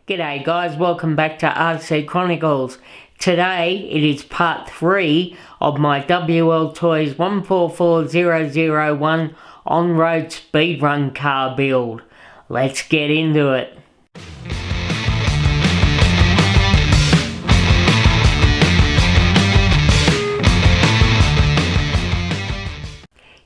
G'day guys, welcome back to RC Chronicles. Today it is part 3 of my Wltoys 144001 on-road speedrun car build. Let's get into it.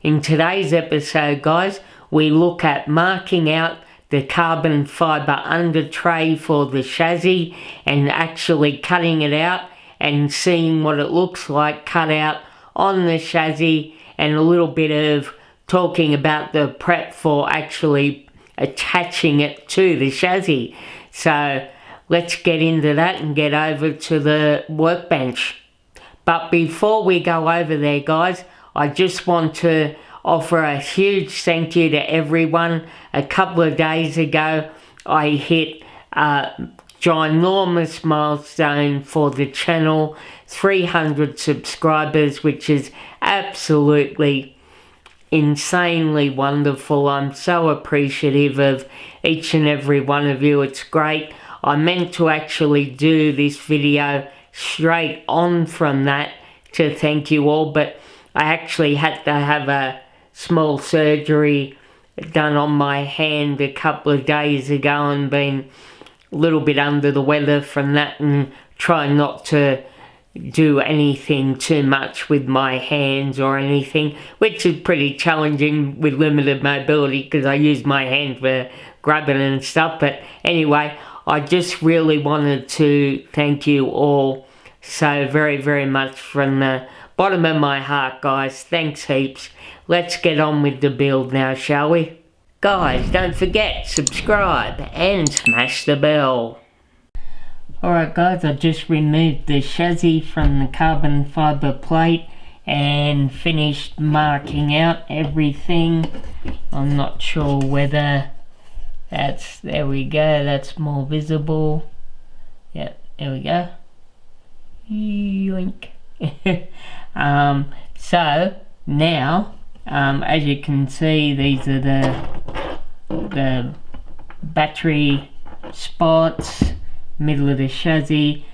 In today's episode guys, we look at marking out the carbon fibre under tray for the chassis and actually cutting it out and seeing what it looks like cut out on the chassis, and a little bit of talking about the prep for actually attaching it to the chassis. So let's get into that and get over to the workbench. But before we go over there guys, I just want to offer a huge thank you to everyone. A couple of days ago I hit a ginormous milestone for the channel, 300 subscribers, which is absolutely insanely wonderful. I'm so appreciative of each and every one of you. It's great. I meant to actually do this video straight on from that to thank you all, but I actually had to have a small surgery done on my hand a couple of days ago and been a little bit under the weather from that, and trying not to do anything too much with my hands or anything, which is pretty challenging with limited mobility because I use my hand for grabbing and stuff. But anyway, I just really wanted to thank you all so very much from the bottom of my heart guys. Thanks heaps. Let's get on with the build now, shall we? Guys, don't forget, subscribe and smash the bell. Alright guys, I just removed the chassis from the carbon fibre plate and finished marking out everything. I'm not sure whether that's, there we go, that's more visible. Yep, there we go. Yoink. So now, as you can see, these are the battery spots, middle of the chassis,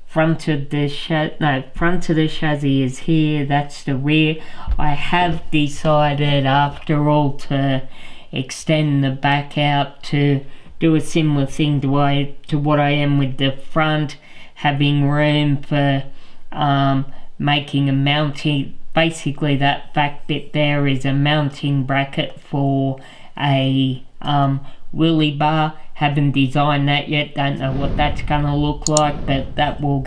front of the chassis is here, that's the rear. I have decided after all to extend the back out to do a similar thing to what I am with the front, having room for making a mounting. Basically that back bit there is a mounting bracket for a wheelie bar. Haven't designed that yet, don't know what that's gonna look like, but that will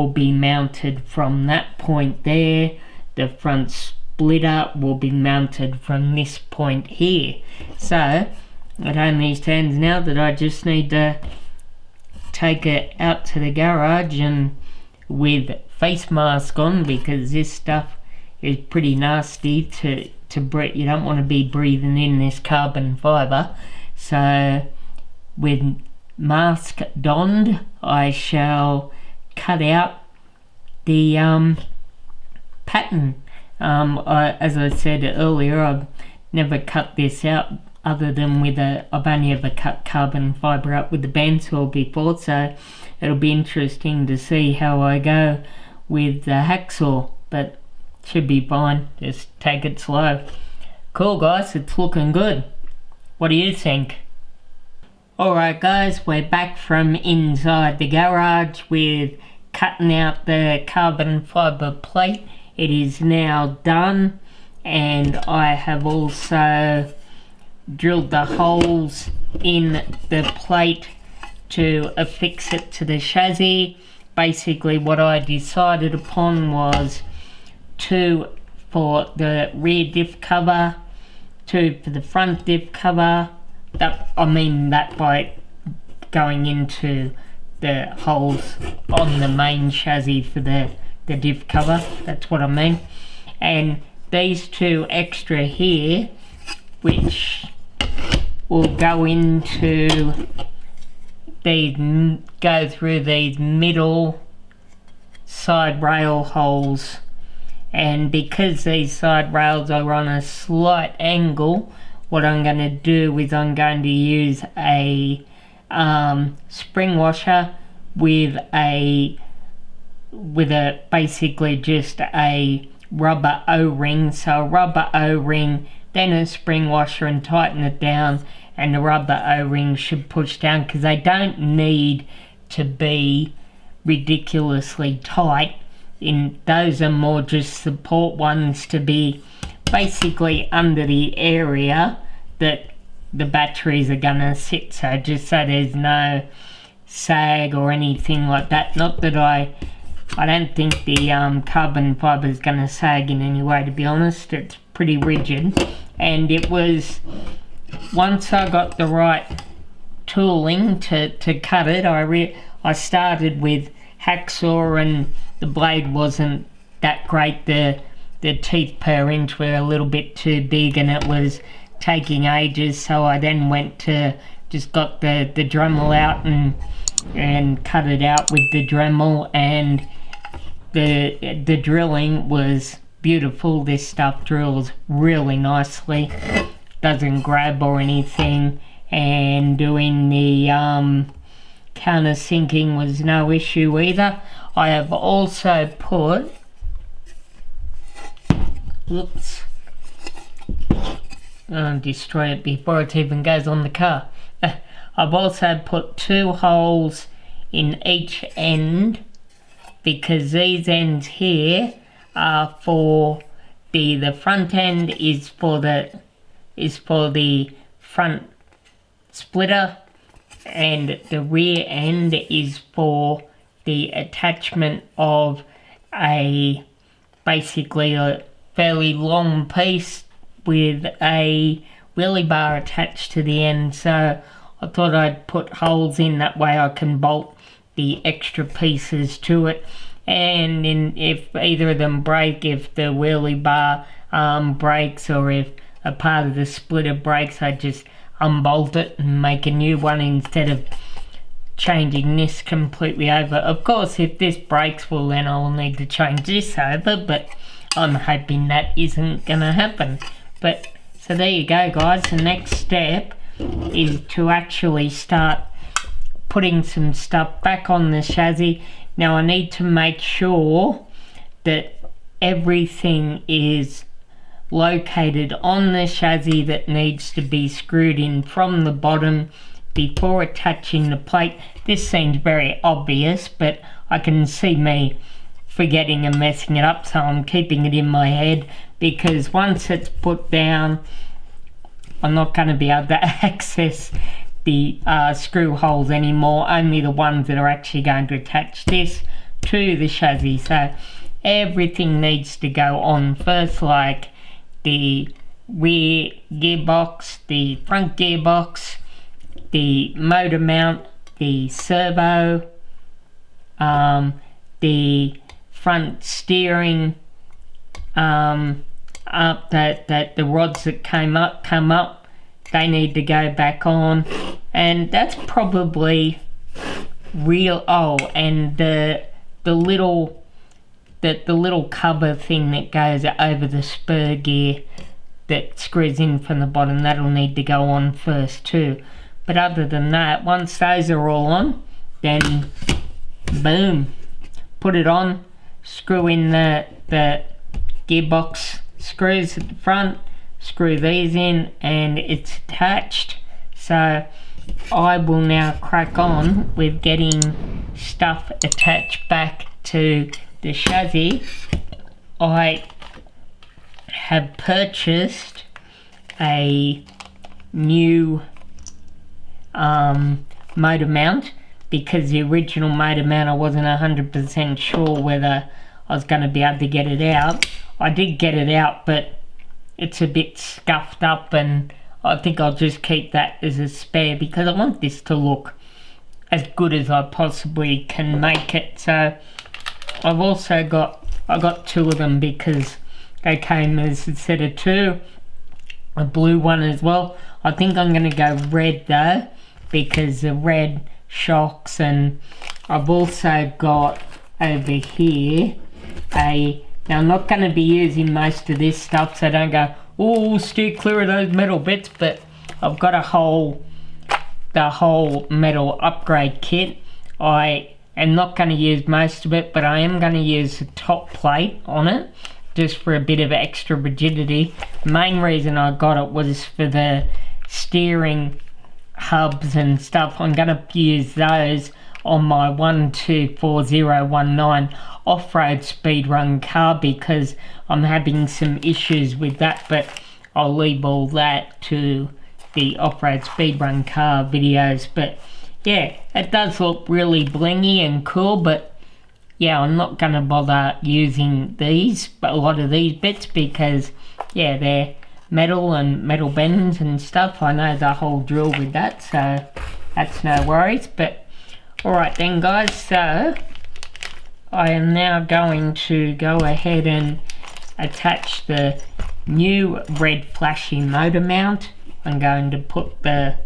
be mounted from that point there. The front splitter will be mounted from this point here. So it only stands now that I just need to take it out to the garage and with face mask on, because this stuff is pretty nasty to breathe. You don't want to be breathing in this carbon fibre. So with mask donned, I shall cut out the pattern. As I said earlier, I've never cut this out other than with I've only ever cut carbon fibre up with the bandsaw before, so it'll be interesting to see how I go with the hacksaw, but should be fine. Just take it slow. Cool guys, it's looking good. What do you think? Alright guys, we're back from inside the garage with cutting out the carbon fibre plate. It is now done, and I have also drilled the holes in the plate to affix it to the chassis. Basically what I decided upon was 2 for the rear diff cover, 2 for the front diff cover. That by going into the holes on the main chassis for the diff cover, that's what I mean. And these 2 extra here, which will go into go through these middle side rail holes, and because these side rails are on a slight angle, what I'm going to do is I'm going to use a spring washer with a basically just a rubber O-ring. So a rubber O-ring, then a spring washer, and tighten it down, and the rubber O-ring should push down, because they don't need to be ridiculously tight. Those are more just support ones to be basically under the area that the batteries are gonna sit, so just so there's no sag or anything like that. Not that I don't think the carbon fibre is gonna sag in any way, to be honest. It's pretty rigid, and it was, once I got the right tooling to cut it, I started with hacksaw, and the blade wasn't that great. The teeth per inch were a little bit too big, and it was taking ages, so I then went to just got the Dremel out and cut it out with the Dremel, and the drilling was beautiful. This stuff drills really nicely, doesn't grab or anything, and doing the countersinking was no issue either. I have also put, oops, destroy it before it even goes on the car. I've also put 2 holes in each end, because these ends here are for the front end is for the front splitter, and the rear end is for the attachment of basically a fairly long piece with a wheelie bar attached to the end. So I thought I'd put holes in, that way I can bolt the extra pieces to it, and if either of them break, if the wheelie bar breaks, or if a part of the splitter breaks, I just unbolt it and make a new one instead of changing this completely over. Of course, if this breaks, well then I'll need to change this over, but I'm hoping that isn't gonna happen. But so there you go, guys. The next step is to actually start putting some stuff back on the chassis. Now I need to make sure that everything is located on the chassis that needs to be screwed in from the bottom before attaching the plate. This seems very obvious, but I can see me forgetting and messing it up, so I'm keeping it in my head, because once it's put down, I'm not going to be able to access the screw holes anymore, only the ones that are actually going to attach this to the chassis. So everything needs to go on first, like the rear gearbox, the front gearbox, the motor mount, the servo, the front steering, up that the rods that come up, they need to go back on, and that's probably real. Oh, and the little cover thing that goes over the spur gear that screws in from the bottom, that'll need to go on first too. But other than that, once those are all on, then boom, put it on, screw in the gearbox screws at the front, screw these in, and it's attached. So I will now crack on with getting stuff attached back to the chassis. I have purchased a new motor mount, because the original motor mount I wasn't 100% sure whether I was going to be able to get it out. I did get it out, but it's a bit scuffed up, and I think I'll just keep that as a spare, because I want this to look as good as I possibly can make it. So I've also got 2 of them, because they came as a set of 2, a blue one as well. I think I'm going to go red though, because the red shocks. And I've also got over here now I'm not going to be using most of this stuff, so don't go, oh, steer clear of those metal bits, but I've got a whole the whole metal upgrade kit. I am not going to use most of it, but I am going to use the top plate on it just for a bit of extra rigidity. The main reason I got it was for the steering hubs and stuff. I'm going to use those on my 124019 off-road speedrun car because I'm having some issues with that, but I'll leave all that to the off-road speedrun car videos. But yeah, it does look really blingy and cool, but yeah, I'm not going to bother using these, but a lot of these bits, because yeah, they're metal and metal bends and stuff. I know the whole drill with that, so that's no worries. But alright then guys, so I am now going to go ahead and attach the new red flashing motor mount. I'm going to put the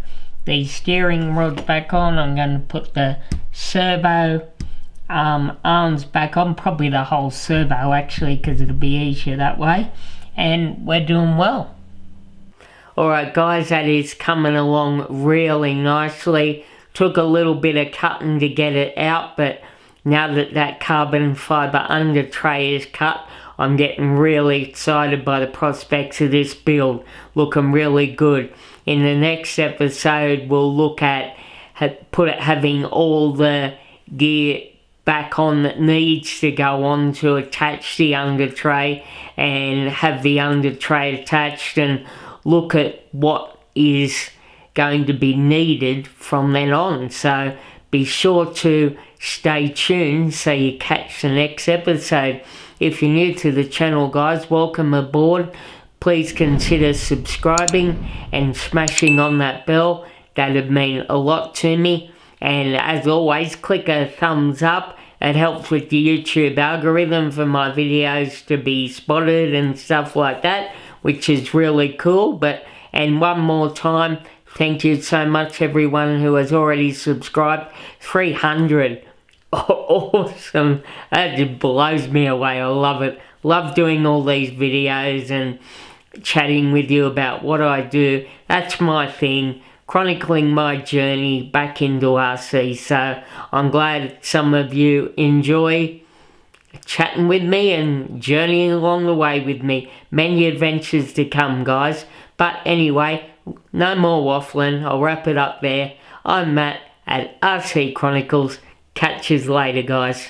steering rods back on. I'm going to put the servo arms back on, probably the whole servo actually, because it'll be easier that way, and we're doing well. Alright guys, that is coming along really nicely. Took a little bit of cutting to get it out, but now that that carbon fibre under tray is cut, I'm getting really excited by the prospects of this build. Looking really good. In the next episode, we'll look at having all the gear back on that needs to go on to attach the under tray, and have the under tray attached, and look at what is going to be needed from then on. So be sure to stay tuned so you catch the next episode. If you're new to the channel guys, welcome aboard. Please consider subscribing and smashing on that bell. That'd mean a lot to me. And as always, click a thumbs up. It helps with the YouTube algorithm for my videos to be spotted and stuff like that, which is really cool. And one more time, thank you so much everyone who has already subscribed. 300. Awesome. That just blows me away. I love it. Love doing all these videos and chatting with you about what I do. That's my thing. Chronicling my journey back into RC. So I'm glad some of you enjoy chatting with me and journeying along the way with me. Many adventures to come guys. But anyway, no more waffling. I'll wrap it up there. I'm Matt at RC Chronicles. Catch you later guys.